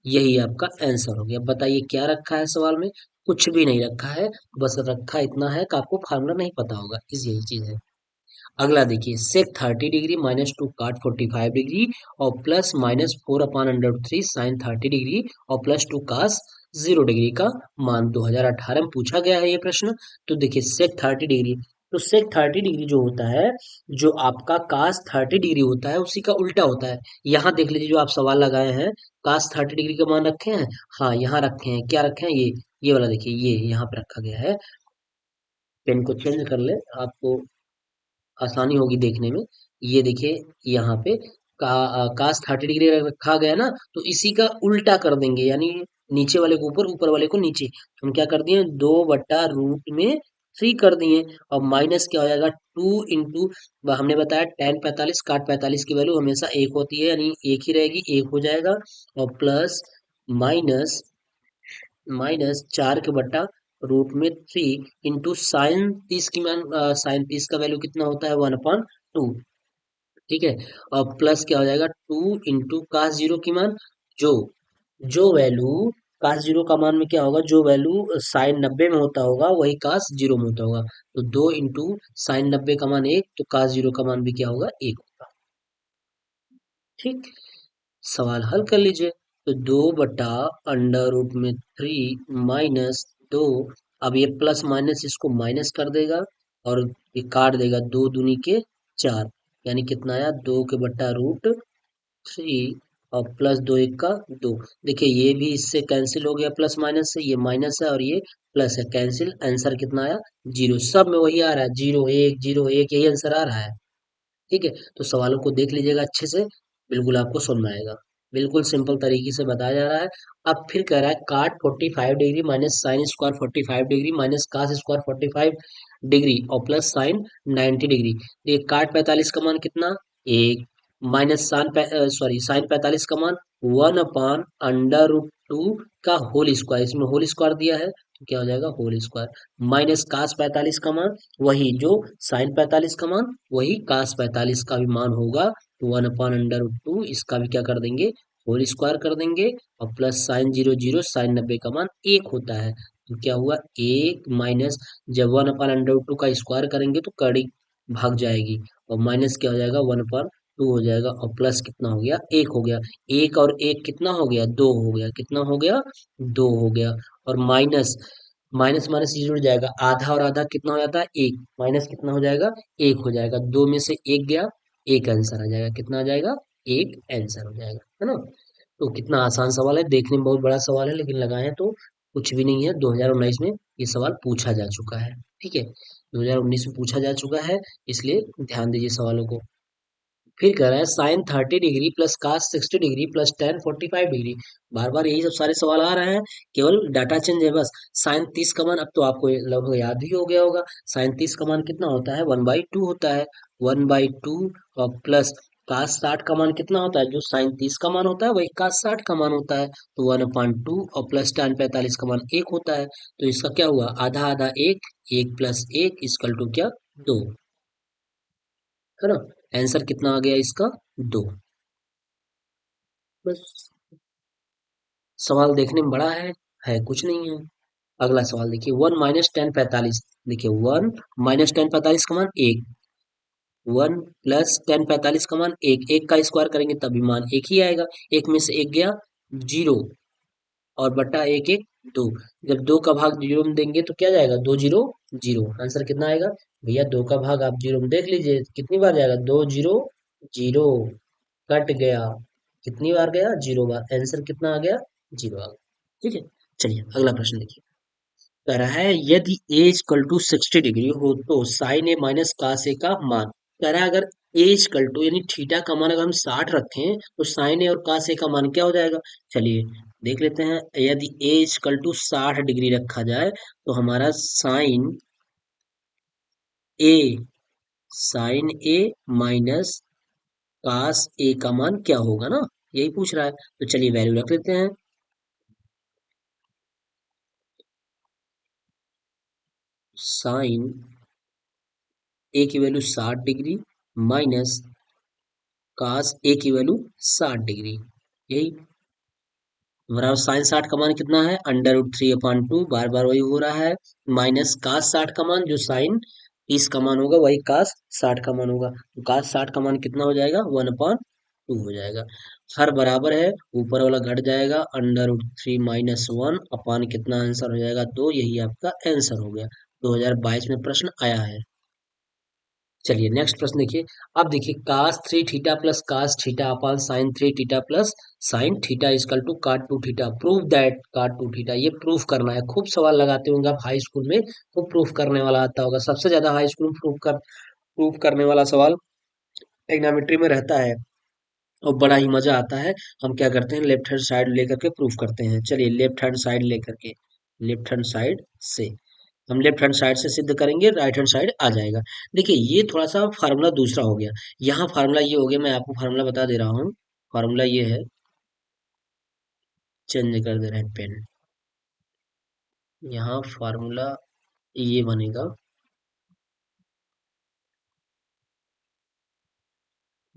यही आपका आंसर हो गया। बताइए क्या रखा है सवाल में, कुछ भी नहीं रखा है, बस रखा इतना है कि आपको फार्मूला नहीं पता होगा, इस यही चीज है। अगला देखिए सेक 30 डिग्री माइनस टू काट 45 डिग्री और प्लस -4/√3 साइन 30 डिग्री और प्लस टू कास 0 डिग्री का मान 2018 में पूछा गया है ये प्रश्न। तो देखिए सेक 30 डिग्री, तो सेक 30 डिग्री जो होता है, जो आपका कास 30 डिग्री होता है उसी का उल्टा होता है। यहाँ देख लीजिए जो आप सवाल लगाए हैं, कास 30 डिग्री का मान रखे हैं, हाँ यहाँ रखे हैं, क्या रखे हैं, ये वाला देखिए, ये यहाँ पे रखा गया है। पेन को चेंज कर ले, आपको आसानी होगी देखने में। ये देखिए यहाँ पे कास 30 डिग्री रखा गया ना, तो इसी का उल्टा कर देंगे, यानी नीचे वाले को ऊपर, ऊपर वाले को नीचे। हम क्या कर दिए, 2/√3 कर दिए। और माइनस क्या हो जाएगा, 2 इंटू, हमने बताया टेन 45 काट 45 की वैल्यू हमेशा एक होती है, यानी एक ही रहेगी, एक हो जाएगा। और प्लस माइनस माइनस 4 के बट्टा √3 इंटू साइन 30 की मान, साइन 30 का वैल्यू कितना होता है, 1/2। ठीक है। और प्लस क्या हो जाएगा, 2 इंटू कास 0 की मान, जो जो वैल्यू कास 0 का मान में क्या होगा, जो वैल्यू साइन 90 में होता होगा वही कास 0 में होता होगा। तो 2 इंटू साइन 90 का मान 1, तो कास 0 का मान भी क्या होगा, 1 होगा। ठीक, सवाल हल कर लीजिए। तो 2/√3 -2, अब ये प्लस माइनस इसको माइनस कर देगा, और ये काट देगा, 2 दूनी के 4, यानी कितना आया, 2 के बट्टा √3 और प्लस 2 1 का 2। देखिए ये भी इससे कैंसिल हो गया, प्लस माइनस से, ये माइनस है और ये प्लस है, कैंसिल, आंसर कितना आया, 0। सब में वही आ रहा है, 0 1 यही आंसर आ रहा है। ठीक है, तो सवालों को देख लीजिएगा अच्छे से, बिल्कुल आपको समझ में आएगा। बिल्कुल सिंपल तरीके से बताया जा रहा है। अब फिर कह रहा है cot 45 degree minus sine square 45 degree minus cos square 45 degree और प्लस साइन 90 डिग्री। ये काट 45 का मान कितना, एक, माइनस सॉरी साइन 45 का मान 1/√2 का होल स्क्वायर, इसमें होल स्क्वायर दिया है तो क्या हो जाएगा, होल स्क्वायर, माइनस कास 45 का मान, वही जो साइन 45 का मान वही कास 45 का भी मान होगा। तो 1/√2 इसका भी क्या कर देंगे, होल स्क्वायर कर देंगे। और प्लस साइन 0 0, साइन 90 का मान एक होता है, तो क्या हुआ, एक माइनस, जब 1/√2 का स्क्वायर करेंगे तो कड़ी भाग जाएगी, और माइनस क्या हो जाएगा, 1/2 हो जाएगा, और प्लस कितना हो गया, एक हो गया। एक और एक कितना हो गया, दो हो गया, कितना हो गया, दो हो गया। और माइनस माइनस माइनस ये जुड़ जाएगा, आधा और आधा कितना हो जाता है, एक, माइनस कितना हो जाएगा, एक हो जाएगा, दो में से एक गया, एक आंसर आ जाएगा, कितना आ जाएगा, एक आंसर हो जाएगा, है ना। तो कितना आसान सवाल है, देखने में बहुत बड़ा सवाल है, लेकिन लगाएं तो कुछ भी नहीं है। 2019 में ये सवाल पूछा जा चुका है, ठीक है, 2019 में पूछा जा चुका है, इसलिए ध्यान दीजिए सवालों को। फिर कह रहा है sine 30 degree plus cos 60 degree plus tan 45 degree. बार बार यही सब सारे सवाल आ रहे हैं, केवल डाटा चेंज है बस। साइन 30 का मान अब तो आपको लगभग याद ही हो गया होगा। साइन 30 का मान कितना होता है, 1/2 होता है, 1/2 और प्लस कास 60 का मान कितना होता है, जो साइन 30 का मान होता है वही कास 60 का मान होता है, तो 1/2 और प्लस टेन 45 का मान एक होता है। तो इसका क्या हुआ, आधा आधा एक, एक प्लस एक इक्वल टू क्या, दो, है ना। आंसर कितना आ गया इसका, दो। बस, सवाल देखने में बड़ा है कुछ नहीं है। अगला सवाल देखिए, 1 - 10 45। देखिए 1 - 10 45 का मान एक, 1 + 10 45 का मान एक, एक का स्क्वायर करेंगे तभी मान एक ही आएगा, एक में से एक गया, जीरो, और बटा एक एक, दो। जब दो का भाग जीरो में देंगे तो क्या जाएगा, दो जीरो जीरो, आंसर कितना आएगा भैया, दो का भाग आप जीरो में देख लीजिए कितनी बार जाएगा, दो जीरो जीरो, कट गया, कितनी बार गया, जीरो बार, आंसर कितना आ गया, जीरो आ गया, ठीक है। चलिए अगला प्रश्न देखिए, कह रहा है यदि ए इक्वल टू 60 डिग्री हो तो साइन ए माइनस कास ए का मान। कह रहा है अगर ए इक्वल टू यानी थीटा का मान अगर हम 60 रखें तो साइन ए और कास ए का मान क्या हो जाएगा। चलिए देख लेते हैं, यदि ए इक्वल टू 60 डिग्री रखा जाए तो हमारा ए साइन ए माइनस कास ए का मान क्या होगा ना, यही पूछ रहा है। तो चलिए वैल्यू रख लेते हैं, साइन ए की वैल्यू 60 डिग्री माइनस कास ए की वैल्यू 60 डिग्री, यही हमारा साइन 60 का मान कितना है, √3/2, बार बार वही हो रहा है, माइनस कास 60 का मान जो साइन 30 का मान होगा वही कास 60 का मान होगा, तो कास 60 का मान कितना हो जाएगा, 1/2 हो जाएगा। हर बराबर है, ऊपर वाला घट जाएगा, √3 - 1 अपान कितना आंसर हो जाएगा, दो, यही आपका आंसर हो गया। 2022 में प्रश्न आया है। चलिए नेक्स्ट प्रश्न देखिए, अब देखिए cos 3 theta plus cos theta upon sine 3 theta plus sine theta equal to cot 2 theta, prove that काट 2 थीटा, ये प्रूफ करना है। खूब सवाल लगाते होंगे आप हाई स्कूल में, खूब प्रूफ करने वाला आता होगा, सबसे ज्यादा हाई स्कूल में प्रूफ करने वाला सवाल एग्नोमेट्री में रहता है, और बड़ा ही मजा आता है। हम क्या करते हैं, लेफ्ट हैंड साइड लेकर के प्रूफ करते हैं। चलिए लेफ्ट हैंड साइड लेकर के, लेफ्ट हैंड साइड से हम लेफ्ट हैंड साइड से सिद्ध करेंगे, राइट हैंड साइड आ जाएगा। देखिए ये थोड़ा सा फार्मूला दूसरा हो गया, यहाँ फार्मूला ये हो गया, मैं आपको फार्मूला बता दे रहा हूँ। फार्मूला ये है, चेंज कर दे रहे हैं पेन, यहाँ फार्मूला ये बनेगा,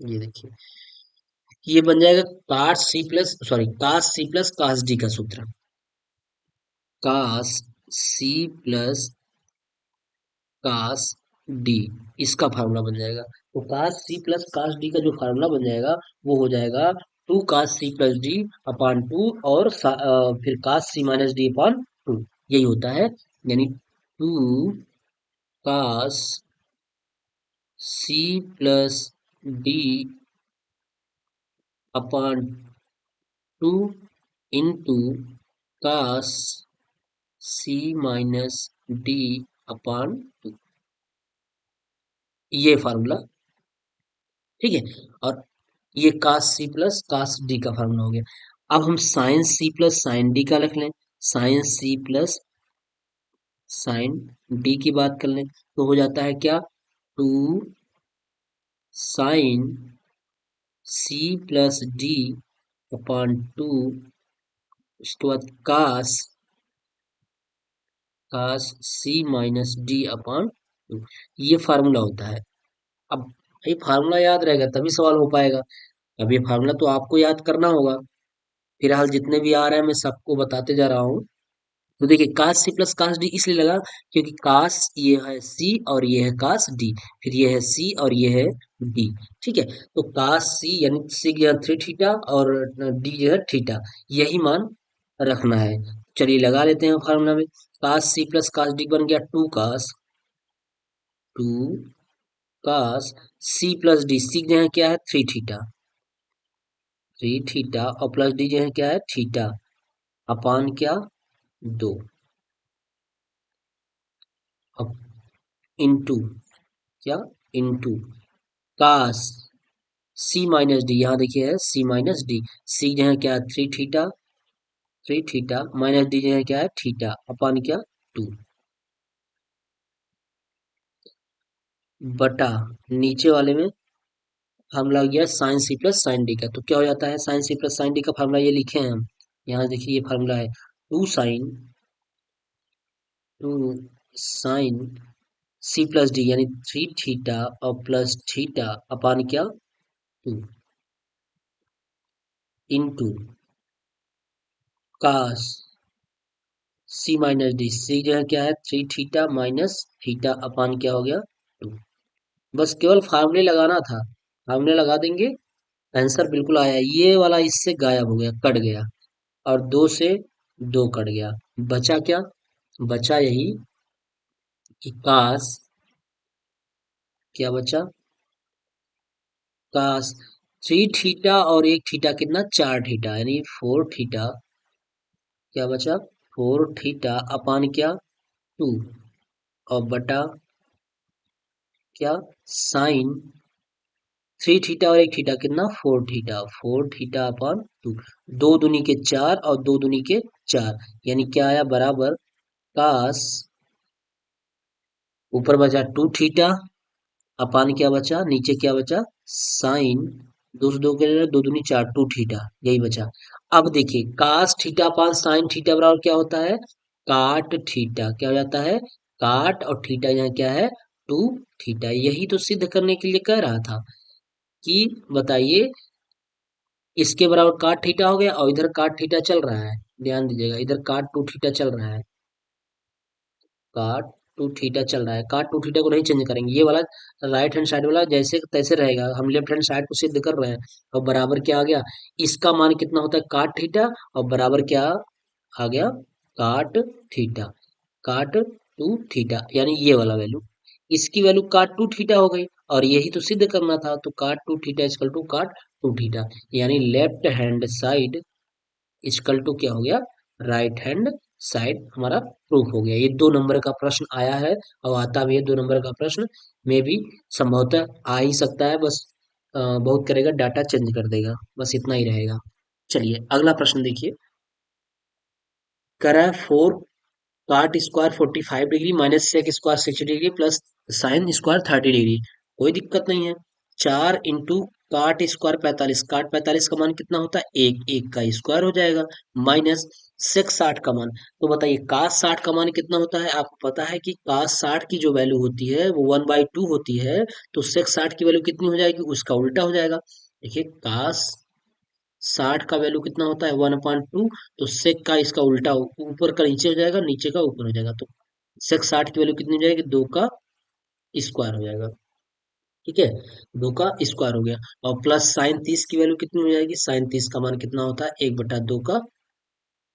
ये देखिए, ये बन जाएगा कास सी प्लस कास डी का सूत्र, कास सी प्लस कास डी, इसका फार्मूला बन जाएगा। तो कास सी प्लस कास डी का जो फार्मूला बन जाएगा वो हो जाएगा 2 cos C plus D upon two, और फिर cos C minus D upon two, यही होता है, यानी 2 cos C plus D upon two into cos C minus D upon two, ये फार्मूला, ठीक है। और ये cos C plus cos D का फार्मूला हो गया। अब हम sine C plus sine D का रख लें, sine C plus sine D की बात कर लें, तो हो जाता है क्या, 2 sine C plus D upon two, उसके बाद cos cos C minus D upon two, ये फार्मूला होता है। अब ये फार्मूला याद रहेगा तभी सवाल हो पाएगा, अब ये फार्मूला तो आपको याद करना होगा। फिलहाल जितने भी आ रहे हैं मैं सबको बताते जा रहा हूँ। तो देखिए कास सी प्लस कास डी इसलिए लगा क्योंकि कास ये है सी और ये है कास डी, फिर ये है सी और ये है डी, ठीक है। तो कास सी यानी सी 3 थीटा और डी जो है थीटा, यही मान रखना है। चलिए लगा लेते हैं फार्मूला में। कास सी प्लस कास डी बन गया two cos C plus D. C जो है क्या है 3 थीटा, 3 थीटा और प्लस डी जो है क्या है थीटा अपान क्या 2 अब इंटू क्या into cos C minus D. यहाँ देखिए है सी माइनस डी। सी जो है क्या है 3 थीटा, 3 थीटा माइनस डी जो है क्या है थीटा अपान क्या 2 बटा नीचे वाले में फार्मूला गया sine C plus sine D का। तो क्या हो जाता है sine C plus sine D का फार्मूला ये लिखे हैं हम। यहाँ देखिए ये फार्मूला है two sine C plus D यानी 3 थीटा और प्लस थीटा अपान क्या 2 into cos C minus D. C जो है क्या है 3 थीटा माइनस थीटा अपान क्या हो गया 2। बस केवल फार्मूले लगाना था, फार्मूले लगा देंगे आंसर बिल्कुल आया। ये वाला इससे गायब हो गया, कट गया और 2 से 2 कट गया। बचा क्या, बचा यही कि कास क्या बचा, कास 3 थीटा और 1 थीटा कितना 4 थीटा यानी 4 थीटा। क्या बचा 4 थीटा अपान क्या 2 और बटा क्या साइन 3 थीटा और 1 थीटा कितना 4 थीटा, 4 थीटा अपॉन 2। 2 दूनी के 4 और 2 दूनी के 4 यानी क्या आया बराबर कास ऊपर बचा 2 थीटा अपान क्या बचा नीचे क्या बचा साइन 2 से 2 के 2 दूनी 4 2 थीटा यही बचा। अब देखिए cos theta upon sine theta बराबर क्या होता है काट थीटा। क्या हो जाता है काट और थीटा यहाँ क्या है 2 थीटा। यही तो सिद्ध करने के लिए कह रहा था कि बताइए इसके बराबर काट थीटा हो गया और इधर काट थीटा चल रहा है। ध्यान दीजिएगा इधर काट 2 थीटा चल रहा है, काट 2 थीटा चल रहा है। काट 2 थीटा को नहीं चेंज करेंगे, ये वाला राइट हैंड साइड वाला जैसे तैसे रहेगा। हम लेफ्ट हैंड साइड को सिद्ध कर रहे हैं और बराबर क्या आ गया इसका मान कितना होता है काट थीटा और बराबर क्या आ गया काट थीटा, काट 2 थीटा यानी ये वाला वैल्यू। इसकी वैल्यू काट 2 थीटा हो गई और यही तो सिद्ध करना था। तो काट 2 theta equal to cot 2 theta यानी left hand side equal to क्या हो गया राइट हैंड साइड हमारा प्रूफ हो गया। ये 2 नंबर का प्रश्न आया है और आता भी है 2 नंबर का प्रश्न में भी संभवतः आ ही सकता है। बस बहुत करेगा डाटा चेंज कर देगा, बस इतना ही रहेगा। चलिए अगला प्रश्न देखिए, करा 4 cot square 45 degree minus sec square 60 degree plus sine square 30 degree. कोई दिक्कत नहीं है। 4 इंटू काट स्क्वायर 45, काट 45 का मान कितना होता है एक, एक का स्क्वायर हो जाएगा माइनस सेक 60 का मान। तो बताइए कास 60 का मान कितना होता है। आपको पता है कि कास 60 की जो वैल्यू होती है वो 1/2 होती है। तो सेक 60 की वैल्यू कितनी हो जाएगी उसका उल्टा हो जाएगा। देखिए कास 60 का वैल्यू कितना होता है 1/2। तो सेक का इसका उल्टा ऊपर का नीचे हो जाएगा नीचे का ऊपर हो जाएगा। तो सेक 60 की वैल्यू कितनी हो जाएगी 2 का स्क्वायर हो जाएगा। ठीक है 2 का स्क्वायर हो गया और प्लस साइन 30 की वैल्यू कितनी हो जाएगी साइन 30 का मान कितना होता है 1/2 का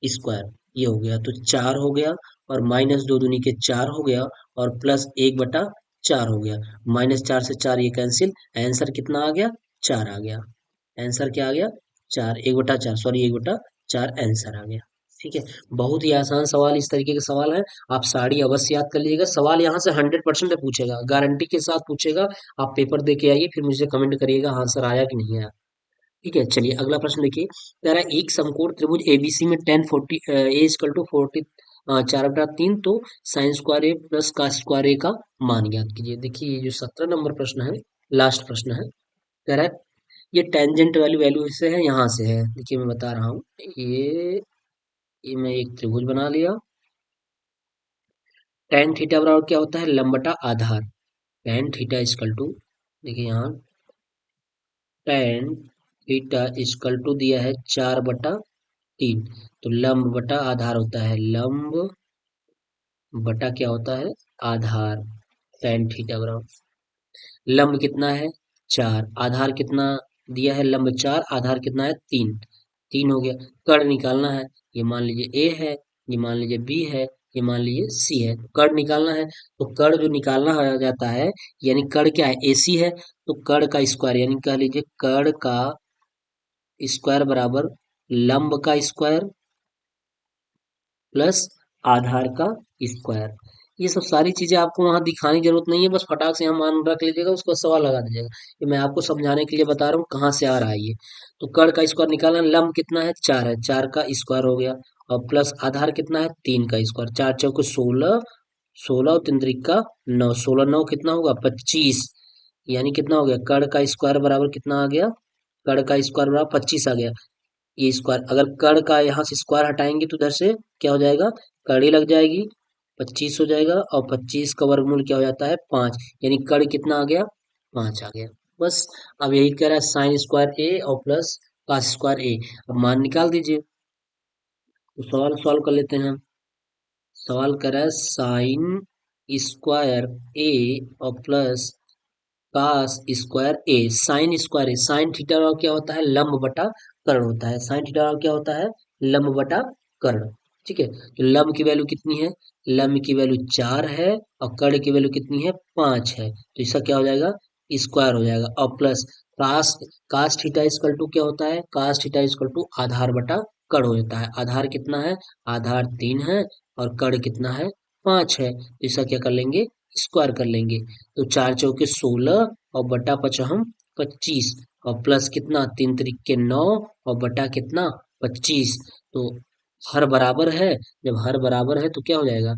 स्क्वायर। ये हो गया तो 4 हो गया और माइनस 2 दूनी के 4 हो गया और प्लस 1/4 हो गया। -4 से 4 ये कैंसिल, आंसर कितना आ गया 4 आ गया। आंसर क्या आ गया 4, 1/4 सॉरी 1/4 आंसर आ गया। ठीक है बहुत ही आसान सवाल, इस तरीके के सवाल है आप सारी अवश्य याद कर लीजिएगा। सवाल यहाँ से 100% पूछेगा, गारंटी के साथ पूछेगा। आप पेपर दे के आइए फिर मुझे कमेंट करिएगा आंसर आया कि नहीं आया। ठीक है चलिए अगला प्रश्न देखिए, कह रहा है एक समकोण त्रिभुज एबीसी में tan forty A equal to 40 4/3 तो साइन स्क्वायर ए प्लस का स्क्वायर ए का मान ज्ञात कीजिए। देखिए ये जो 17 नंबर प्रश्न है लास्ट प्रश्न है। कह रहा है ये टेंजेंट वैल्यू वैल्यू से है यहाँ से है। देखिए मैं बता रहा हूँ ये मैं एक त्रिभुज बना लिया। टेन थीटा बराबर क्या होता है लंब बटा आधार। टेन थीटा इक्वल टू देखिए यहाँ टेन थीटा इक्वल टू दिया है 4/3। तो लंब बटा आधार होता है लंब बटा क्या होता है आधार। टेन थीटा बराबर लंब कितना है 4, आधार कितना दिया है लंब 4, आधार कितना है 3, 3 हो गया। कर्ण निकालना है, ये मान लीजिए ए है ये मान लीजिए बी है, ये मान लीजिए सी है। तो कर्ण निकालना है, तो कर्ण जो निकालना आ जाता है, यानी कर्ण क्या है, एसी है, तो कर्ण का स्क्वायर, यानी कह लीजिए कर्ण का स्क्वायर बराबर लंब का स्क्वायर प्लस आधार का स्क्वायर। ये सब सारी चीजें आपको वहां दिखाने की जरूरत नहीं है, बस फटाक से हम मान रख लीजिएगा, उसको सवाल लगा दीजिएगा। ये मैं आपको समझाने के लिए बता रहा हूँ कहाँ से आ रहा है ये। तो कर्ण का स्क्वायर निकालना, लंब कितना है, 4 है, 4 का स्क्वायर हो गया, और प्लस आधार कितना है, 3 का स्क्वायर, 4 चौके 16, 16 और 3 त्रिक का 9, 16 9 कितना होगा, 25। यानी कितना हो गया, कर्ण का स्क्वायर बराबर कितना आ गया, कर्ण का स्क्वायर बराबर 25 आ गया। ये स्क्वायर, अगर कर्ण का यहाँ से स्क्वायर हटाएंगे तो इधर से क्या हो जाएगा, कड़ी लग जाएगी, 25 हो जाएगा, और 25 का वर्गमूल क्या हो जाता है, 5। यानी कर्ण कितना आ गया, 5 आ गया। बस अब यही कह रहा है साइन स्क्वायर ए और प्लस कॉस स्क्वायर ए। अब मान निकाल दीजिए, तो सवाल सॉल्व कर लेते हैं हम। सवाल कर रहा है साइन स्क्वायर ए और प्लस कास स्क्वायर ए। साइन स्क्वायर ए, साइन थीटा का क्या होता है, लंब बटा कर्ण होता है। साइन थीटा का क्या होता है, लंब बटा कर्ण। ठीक है, तो लंब की वैल्यू कितनी है, लंब की वैल्यू 4 है, और कर्ण की वैल्यू कितनी है, 5 है, तो इसका क्या हो जाएगा, स्क्वायर हो जाएगा, और plus cos, cos theta equal to क्या होता है, कास थीटा इक्वल टू आधार बटा कर्ण हो जाता है। आधार कितना है, आधार 3 है, और कर्ण कितना है, 5 है, तो इसका क्या कर लेंगे, स्क्वायर कर लेंगे। तो 4 चौके 16, और बटा पचहम 25, और प्लस कितना, 3 त्रिक के 9, और बटा कितना, 25। तो हर बराबर है, जब हर बराबर है तो क्या हो जाएगा,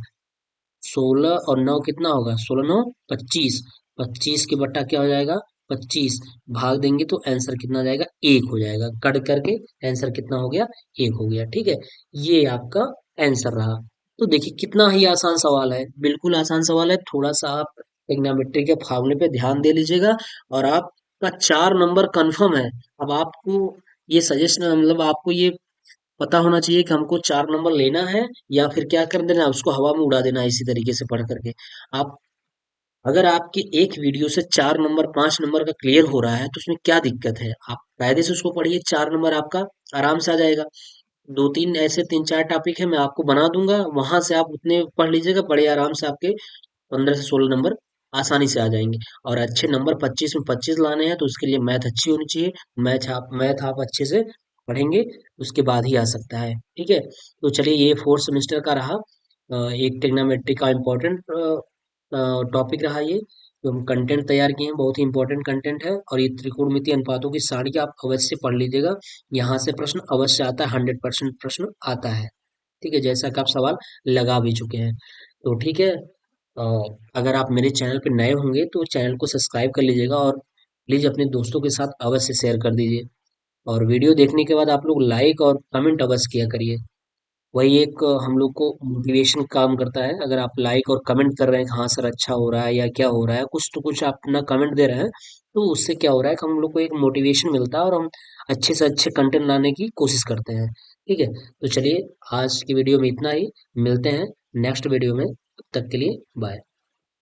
16 और 9 कितना होगा, 16 9 25, 25 के बट्टा क्या हो जाएगा, 25, भाग देंगे तो आंसर कितना आ जाएगा, 1 हो जाएगा, कट करके आंसर कितना हो गया, 1 हो गया। ठीक है, ये आपका आंसर रहा। तो देखिए कितना ही आसान सवाल है, बिल्कुल आसान सवाल है। थोड़ा सा आप ट्रिग्नोमेट्री के फार्मूले पे ध्यान दे लीजिएगा, और आपका 4 नंबर कंफर्म है। अब आपको ये सजेशन, मतलब आपको ये पता होना चाहिए कि हमको 4 नंबर लेना है, या फिर क्या कर देना है, उसको हवा में उड़ा देना है इसी तरीके से पढ़ करके। आप, अगर आपके एक वीडियो से 4 नंबर 5 नंबर का क्लियर हो रहा है तो उसमें क्या दिक्कत है, आप कायदे से उसको पढ़िए, 4 नंबर आपका आराम से आ जाएगा। दो तीन ऐसे 3 4 टॉपिक है, मैं आपको बना दूंगा, वहां से आप उतने पढ़ लीजिएगा, बड़े आराम से आपके 15 से 16 नंबर आसानी से आ जाएंगे। और अच्छे नंबर 25 में 25 लाने हैं, तो उसके लिए मैथ अच्छी होनी चाहिए। मैथ आप अच्छे से पढ़ेंगे, उसके बाद ही आ सकता है। ठीक है, तो चलिए ये 4th सेमेस्टर का रहा, एक ट्रिग्नोमेट्री का इम्पोर्टेंट टॉपिक रहा ये, जो हम कंटेंट तैयार किए हैं, बहुत ही इंपॉर्टेंट कंटेंट है। और ये त्रिकोणमितीय अनुपातों की सारी आप अवश्य पढ़ लीजिएगा, यहाँ से प्रश्न अवश्य आता है, 100% प्रश्न आता है। ठीक है, जैसा कि आप सवाल लगा भी चुके हैं। तो ठीक है, अगर आप मेरे चैनल पर नए होंगे तो चैनल को सब्सक्राइब कर लीजिएगा, और प्लीज़ अपने दोस्तों के साथ अवश्य शेयर कर दीजिए। और वीडियो देखने के बाद आप लोग लाइक और कमेंट अवश्य किया करिए, वही एक हम लोग को मोटिवेशन काम करता है। अगर आप लाइक और कमेंट कर रहे हैं कि हाँ सर अच्छा हो रहा है या क्या हो रहा है, कुछ तो कुछ आप अपना कमेंट दे रहे हैं, तो उससे क्या हो रहा है कि हम लोग को एक मोटिवेशन मिलता है, और हम अच्छे से अच्छे कंटेंट लाने की कोशिश करते हैं। ठीक है, तो चलिए आज की वीडियो में इतना ही, मिलते हैं नेक्स्ट वीडियो में, तब तक के लिए बाय।